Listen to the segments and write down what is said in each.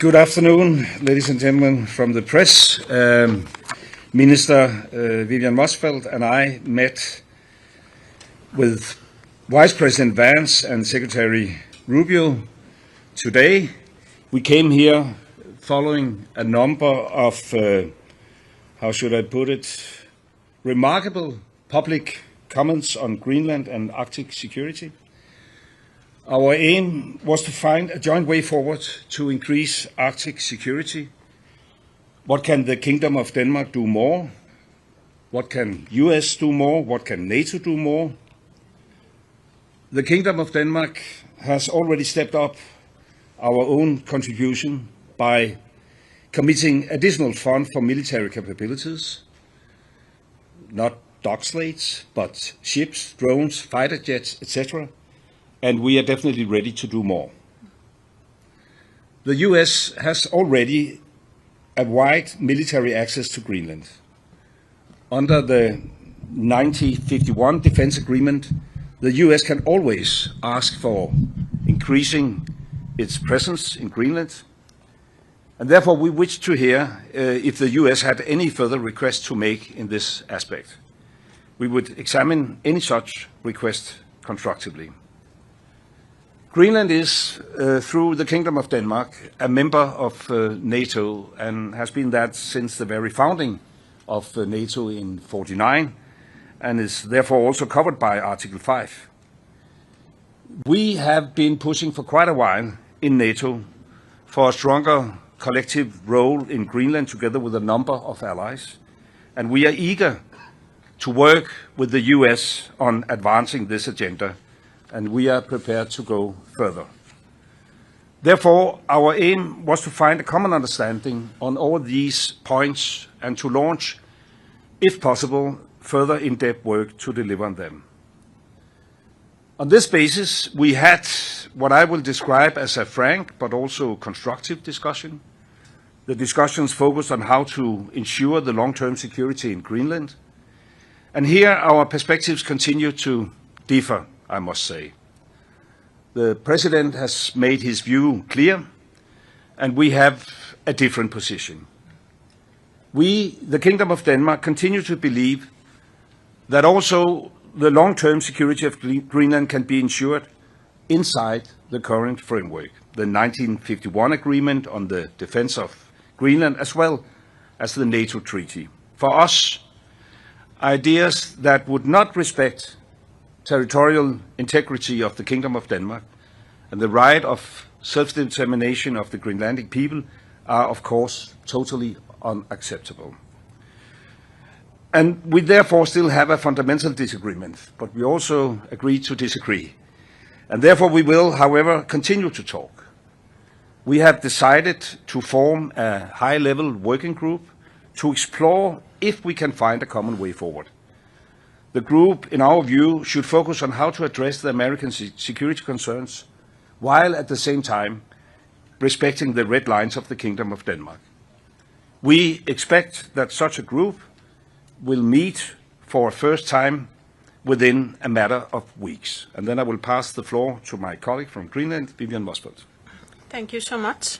Good afternoon, ladies and gentlemen from the press. Minister Vivian Motzfeldt and I met with Vice President Vance and Secretary Rubio today. We came here following a number of, how should I put it, remarkable public comments on Greenland and Arctic security. Our aim was to find a joint way forward to increase Arctic security. What can the Kingdom of Denmark do more? What can US do more? What can NATO do more? The Kingdom of Denmark has already stepped up our own contribution by committing additional funds for military capabilities, not dock slates, but ships, drones, fighter jets, etc. And we are definitely ready to do more. The US has already a wide military access to Greenland. Under the 1951 Defense Agreement, the US can always ask for increasing its presence in Greenland, and therefore we wish to hear if the US had any further requests to make in this aspect. We would examine any such request constructively. Greenland is, through the Kingdom of Denmark, a member of NATO and has been that since the very founding of NATO in 1949 and is therefore also covered by Article 5. We have been pushing for quite a while in NATO for a stronger collective role in Greenland together with a number of allies, and we are eager to work with the US on advancing this agenda, and we are prepared to go further. Therefore, our aim was to find a common understanding on all these points and to launch, if possible, further in-depth work to deliver on them. On this basis, we had what I will describe as a frank but also constructive discussion. The discussions focused on how to ensure the long-term security in Greenland. And here our perspectives continue to differ, I must say. The President has made his view clear, and we have a different position. We, the Kingdom of Denmark, continue to believe that also the long-term security of Greenland can be ensured inside the current framework, the 1951 Agreement on the Defense of Greenland, as well as the NATO Treaty. For us, ideas that would not respect territorial integrity of the Kingdom of Denmark and the right of self-determination of the Greenlandic people are, of course, totally unacceptable. And we therefore still have a fundamental disagreement, but we also agree to disagree. And therefore we will, however, continue to talk. We have decided to form a high-level working group to explore if we can find a common way forward. The group, in our view, should focus on how to address the American security concerns, while at the same time respecting the red lines of the Kingdom of Denmark. We expect that such a group will meet for a first time within a matter of weeks. And then I will pass the floor to my colleague from Greenland, Vivian Motzfeldt. Thank you so much.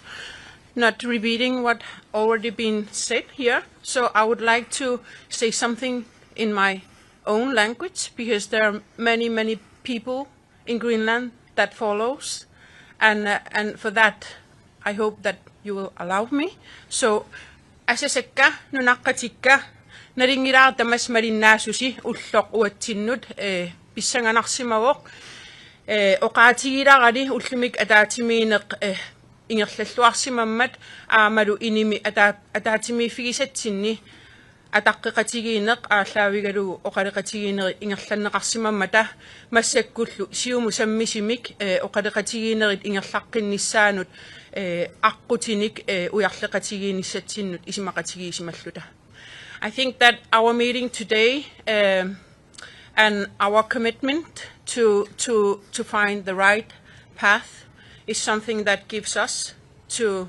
Not repeating what already been said here, so I would like to say something in my own language, because there are many people in Greenland that follows, and for that I hope that you will allow me. So asasakka nunaqatikka naringiraa tamas marinnaasusi ulloq uatsinnud pissanganarsimavoq oqaatigilarali ullumik ataatimiineq ingerlalluarsimammat aamalu inimi ataatimiiffigisatsinni атаққиқатигиинеқ ааллаавигалугу оқалеқатигиинери ингерланнеқарсимаммата массаккуллу сиуму саммисимик оқалеқатигиинерит ингерлаққиннissaанут аққутиник уярлеқатигииниссатсиннут исимақатигиисималлута. I think that our meeting today and our commitment to find the right path is something that gives us to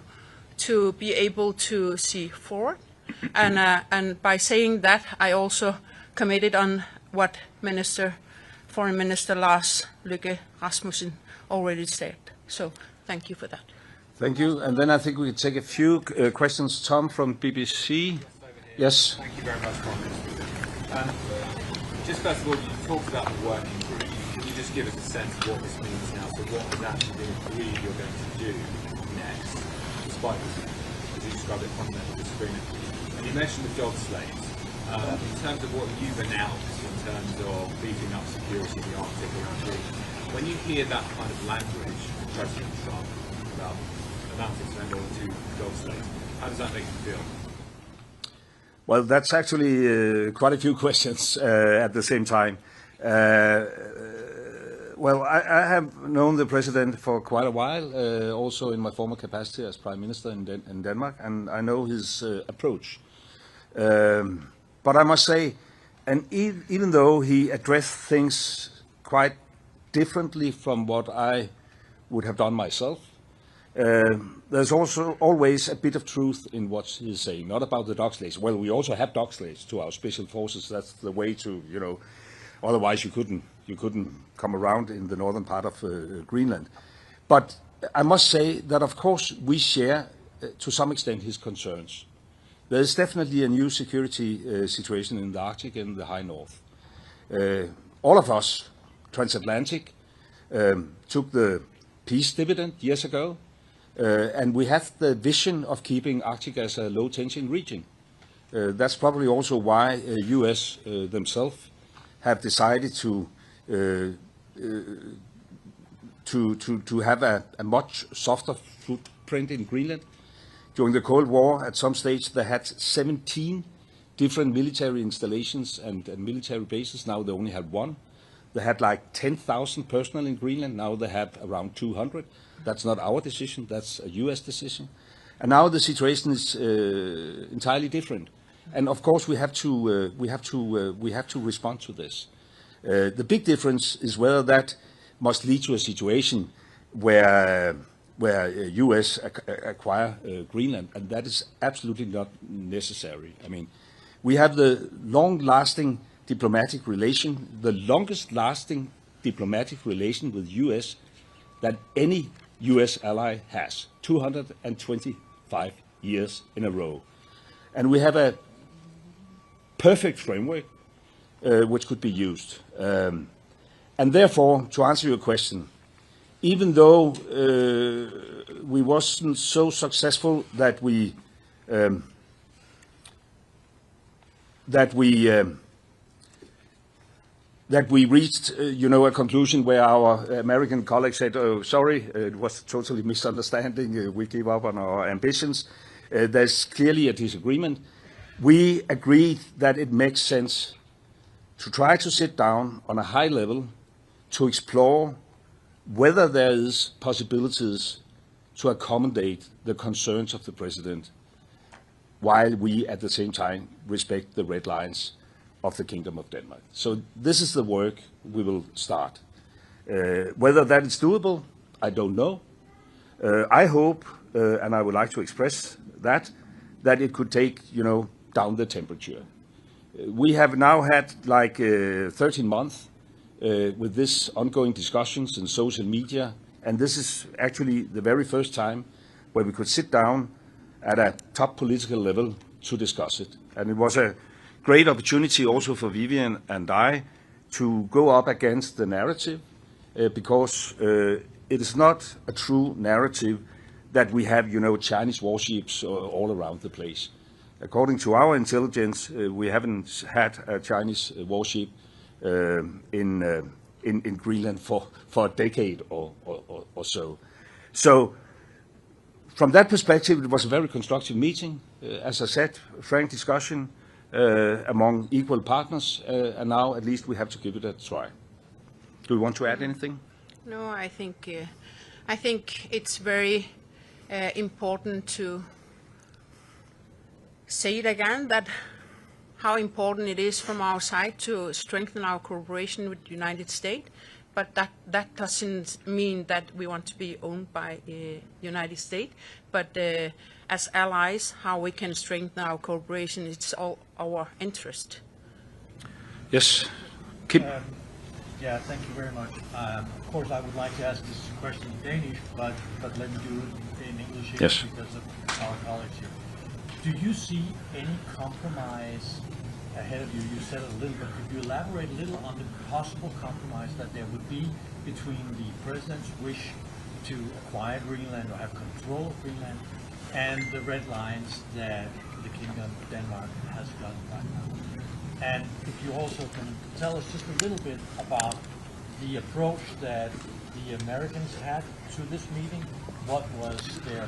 be able to see forward. And by saying that, I also committed on what Foreign Minister Lars Løkke Rasmussen already said. So thank you for that. Thank you. And then I think we can take a few questions. Tom from BBC. Yes. Thank you very much, Prime Minister. Just first of all, you talked about the working group. Can you just give us a sense of what this means now? So what has actually been agreed you're going to do next, despite this, as you described it, fundamental disagreement? And you mentioned the job slates. In terms of what you've announced in terms of beefing up security in the Arctic around Greenland, when you hear that kind of language from President Trump about announcing surrender to job slates, how does that make you feel? Well, that's actually quite a few questions at the same time. Well, I have known the president for quite a while, also in my former capacity as Prime Minister in Denmark, and I know his approach. But I must say, and even though he addressed things quite differently from what I would have done myself, there's also always a bit of truth in what he's saying, not about the dog slates. Well, we also have dog slates to our special forces. That's the way to, otherwise you couldn't come around in the northern part of Greenland. But I must say that, of course, we share to some extent his concerns. There is definitely a new security situation in the Arctic and the high north. All of us, transatlantic, took the peace dividend years ago. And we have the vision of keeping Arctic as a low-tension region. That's probably also why U.S. themselves have decided to have a much softer footprint in Greenland. During the Cold War, at some stage, they had 17 different military installations and military bases. Now they only have one. They had like 10,000 personnel in Greenland. Now they have around 200. That's not our decision. That's a U.S. decision. And now the situation is entirely different. And of course, we have to respond to this. The big difference is whether that must lead to a situation where U.S. acquire Greenland, and that is absolutely not necessary. I mean, we have the long-lasting diplomatic relation, the longest-lasting diplomatic relation with U.S. that any U.S. ally has, 225 years in a row. And we have a perfect framework which could be used. And therefore, to answer your question, even though we wasn't so successful that we reached, a conclusion where our American colleagues said, "Oh, sorry, it was a totally misunderstanding. We gave up on our ambitions." There's clearly a disagreement. We agreed that it makes sense to try to sit down on a high level to explore whether there is possibilities to accommodate the concerns of the president, while we at the same time respect the red lines of the Kingdom of Denmark. So this is the work we will start. Whether that is doable, I don't know. I hope, and I would like to express that it could take, down the temperature. We have now had like 13 months with this ongoing discussions in social media, and this is actually the very first time where we could sit down at a top political level to discuss it. And it was a great opportunity also for Vivian and I to go up against the narrative, because it is not a true narrative that we have, Chinese warships all around the place. According to our intelligence, we haven't had a Chinese warship in Greenland for a decade or so. So from that perspective, it was a very constructive meeting. As I said, frank discussion among equal partners, and now at least we have to give it a try. Do you want to add anything? No, I think it's very important to say it again, that how important it is from our side to strengthen our cooperation with the United States, but that doesn't mean that we want to be owned by the United States, but as allies, how we can strengthen our cooperation, it's all our interest. Yes, Kim. Yeah, thank you very much. Of course, I would like to ask this question in Danish, but let me do it in English here Yes. because of our colleagues here. Do you see any compromise ahead of you? You said it a little bit. Could you elaborate a little on the possible compromise that there would be between the president's wish to acquire Greenland or have control of Greenland and the red lines that the Kingdom of Denmark has gotten right now? And if you also can tell us just a little bit about the approach that the Americans had to this meeting. What was their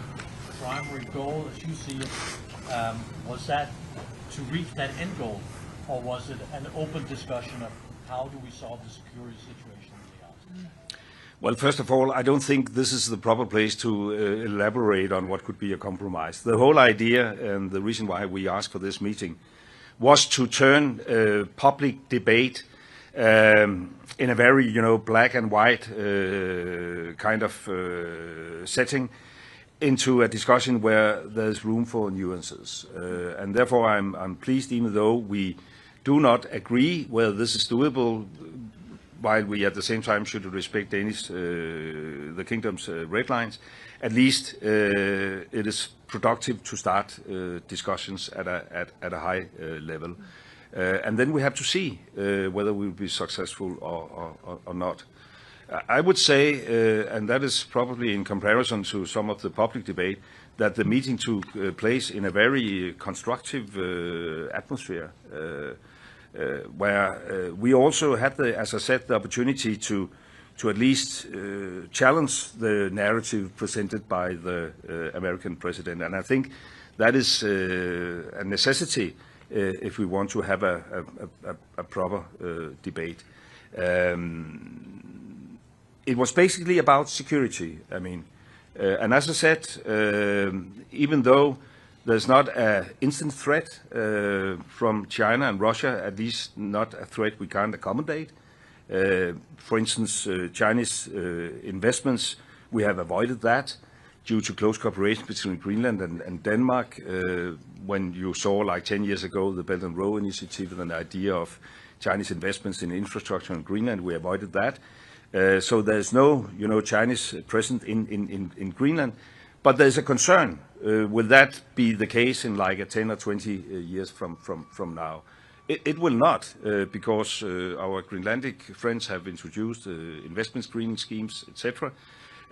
primary goal, as you see it? Was that to reach that end goal, or was it an open discussion of how do we solve the security situation in the Arctic? Well, first of all, I don't think this is the proper place to elaborate on what could be a compromise. The whole idea and the reason why we asked for this meeting was to turn public debate in a very, black and white kind of setting into a discussion where there's room for nuances. And therefore, I'm pleased, even though we do not agree whether this is doable, while we at the same time should respect the Kingdom's red lines, at least it is productive to start discussions at a high level. And then we have to see whether we will be successful or not. I would say, and that is probably in comparison to some of the public debate, that the meeting took place in a very constructive atmosphere, where we also had, as I said, the opportunity to at least challenge the narrative presented by the American president. And I think that is a necessity if we want to have a proper debate. It was basically about security. I mean, and as I said, even though there's not an instant threat from China and Russia, at least not a threat we can't accommodate. For instance, Chinese investments, we have avoided that due to close cooperation between Greenland and Denmark. When you saw, like 10 years ago, the Belt and Road Initiative and the idea of Chinese investments in infrastructure in Greenland, we avoided that. So there's no, Chinese presence in Greenland. But there's a concern. Will that be the case in like 10 or 20 years from now? It will not, because our Greenlandic friends have introduced investment screening schemes, etc.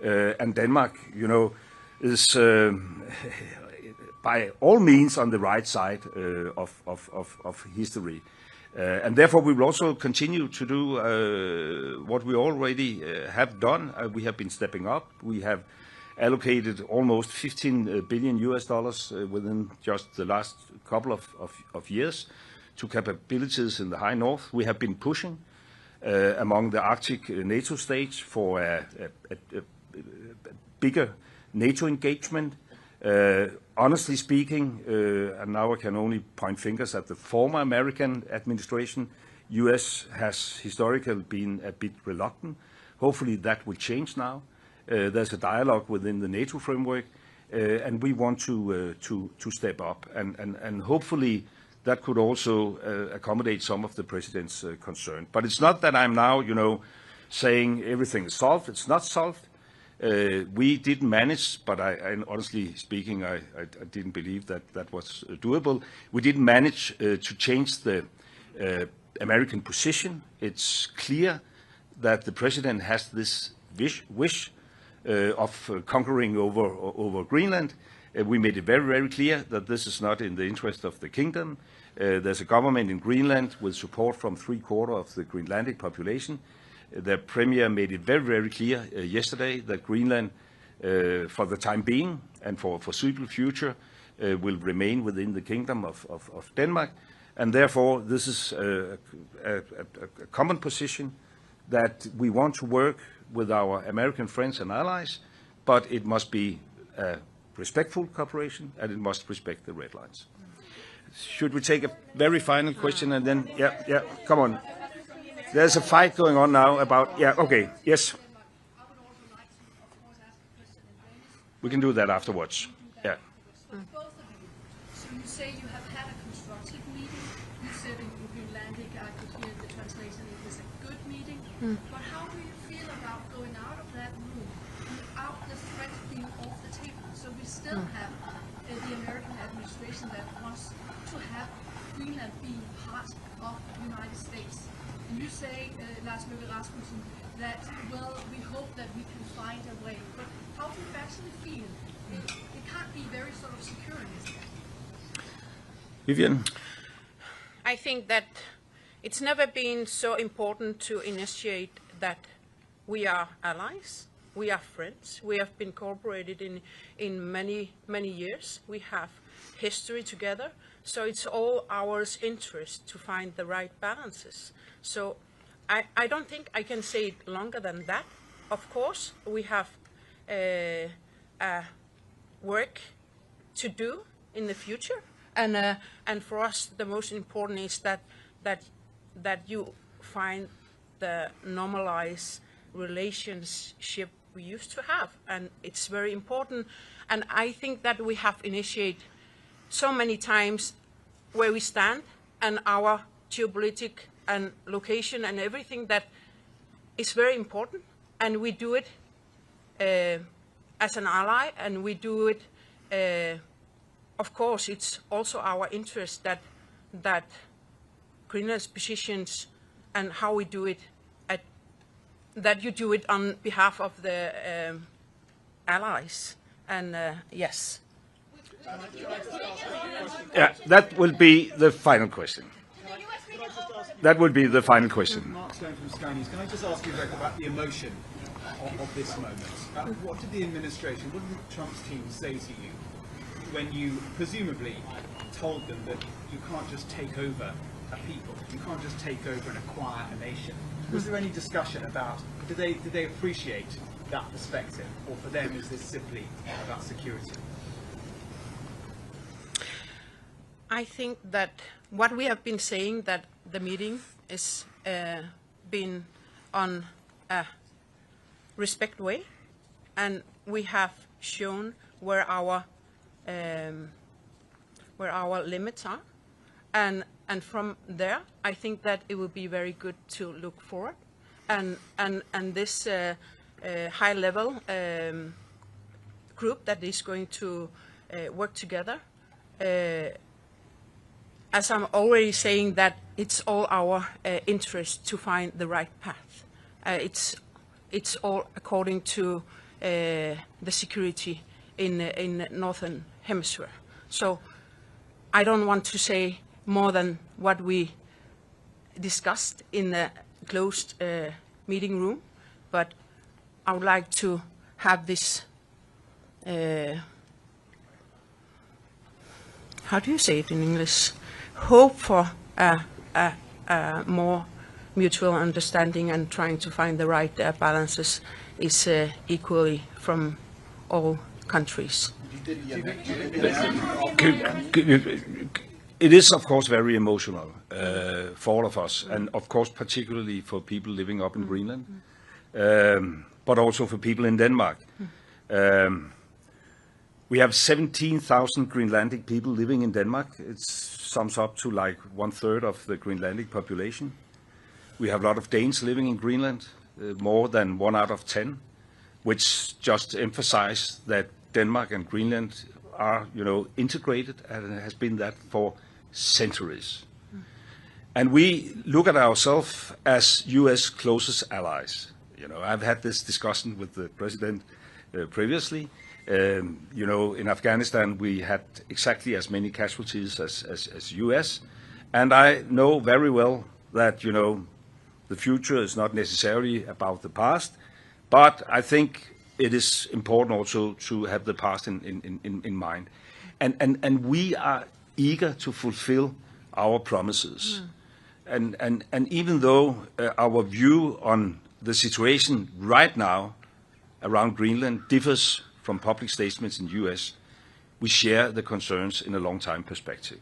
And Denmark, is by all means on the right side of history. And therefore, we will also continue to do what we already have done. We have been stepping up. We have allocated almost $15 billion within just the last couple of years to capabilities in the high north. We have been pushing among the Arctic NATO states for a bigger NATO engagement. Honestly speaking, and now I can only point fingers at the former American administration, US has historically been a bit reluctant. Hopefully that will change now. There's a dialogue within the NATO framework, and we want to step up, and hopefully that could also accommodate some of the president's concern. But it's not that I'm now, saying everything is solved. It's not solved. We didn't manage, but and honestly speaking, I didn't believe that was doable. We didn't manage to change the American position. It's clear that the president has this wish of conquering over Greenland. We made it very, very clear that this is not in the interest of the kingdom. There's a government in Greenland with support from 3/4 of the Greenlandic population. The premier made it very, very clear yesterday that Greenland, for the time being and for foreseeable future, will remain within the kingdom of Denmark. And therefore, this is a common position that we want to work with our American friends and allies, but it must be a respectful cooperation and it must respect the red lines. Should we take a very final question and then, yeah, come on. There's a fight going on now about, okay, yes. We can do that afterwards, yeah. Both of you. So you say you have had a constructive meeting. You said in Greenlandic, I could hear the translation, it was a good meeting. But how do you feel about going out of that room without the threat being off the table? So we still have the American administration that wants to have Greenland being part of the United States. And you say, Lars Rasmussen, that, well, we hope that we can find a way. But how do you actually feel? It can't be very sort of secure in this way. Vivian? I think that it's never been so important to initiate that we are allies, we are friends, we have been cooperated in many years, we have history together, so it's all our interest to find the right balances. So I don't think I can say it longer than that. Of course, we have work to do in the future, and for us the most important is that you find the normalized relationship we used to have, and it's very important. And I think that we have initiated so many times where we stand and our geopolitical and location and everything that is very important, and we do it as an ally, and we do it of course it's also our interest that Greenland's positions and how we do it, that you do it on behalf of the allies, and yes. Yeah, that will be the final question. That would be the final question. Mark Stone from Sky News. Can I just ask you, Greg, about the emotion of this moment? What did the administration, what did Trump's team say to you when you presumably told them that you can't just take over a people, you can't just take over and acquire a nation? Was there any discussion about, did they appreciate that perspective, or for them is this simply about security? I think that what we have been saying, that the meeting is been on a respect way, and we have shown where our limits are, and from there I think that it will be very good to look forward, and this high level group that is going to work together. As I'm already saying, that it's all our interest to find the right path. It's all according to the security in Northern Hemisphere. So I don't want to say more than what we discussed in the closed meeting room, but I would like to have this. How do you say it in English? Hope for a more mutual understanding and trying to find the right balances is equally from all countries. It is, of course, very emotional for all of us, and of course, particularly for people living up in Greenland, but also for people in Denmark. We have 17,000 Greenlandic people living in Denmark. It sums up to like 1/3 of the Greenlandic population. We have a lot of Danes living in Greenland, more than 1 out of 10, which just emphasize that Denmark and Greenland are, integrated, and it has been that for centuries. And we look at ourselves as U.S. closest allies. I've had this discussion with the president previously. In Afghanistan, we had exactly as many casualties as U.S. And I know very well that, the future is not necessarily about the past, but I think it is important also to have the past in mind. And we are eager to fulfill our promises. And even though our view on the situation right now around Greenland differs from public statements in the U.S., we share the concerns in a long-time perspective.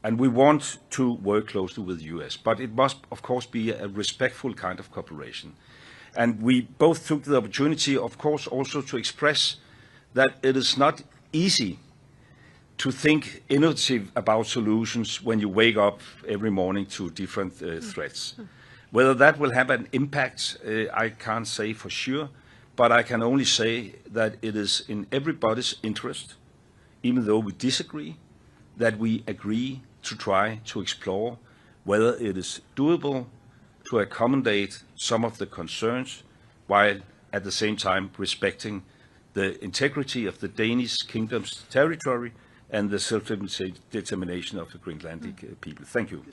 And we want to work closely with the U.S., but it must, of course, be a respectful kind of cooperation. And we both took the opportunity, of course, also to express that it is not easy to think innovative about solutions when you wake up every morning to different threats. Whether that will have an impact, I can't say for sure, but I can only say that it is in everybody's interest, even though we disagree, that we agree to try to explore whether it is doable to accommodate some of the concerns while at the same time respecting the integrity of the Danish kingdom's territory and the self-determination of the Greenlandic people. Thank you.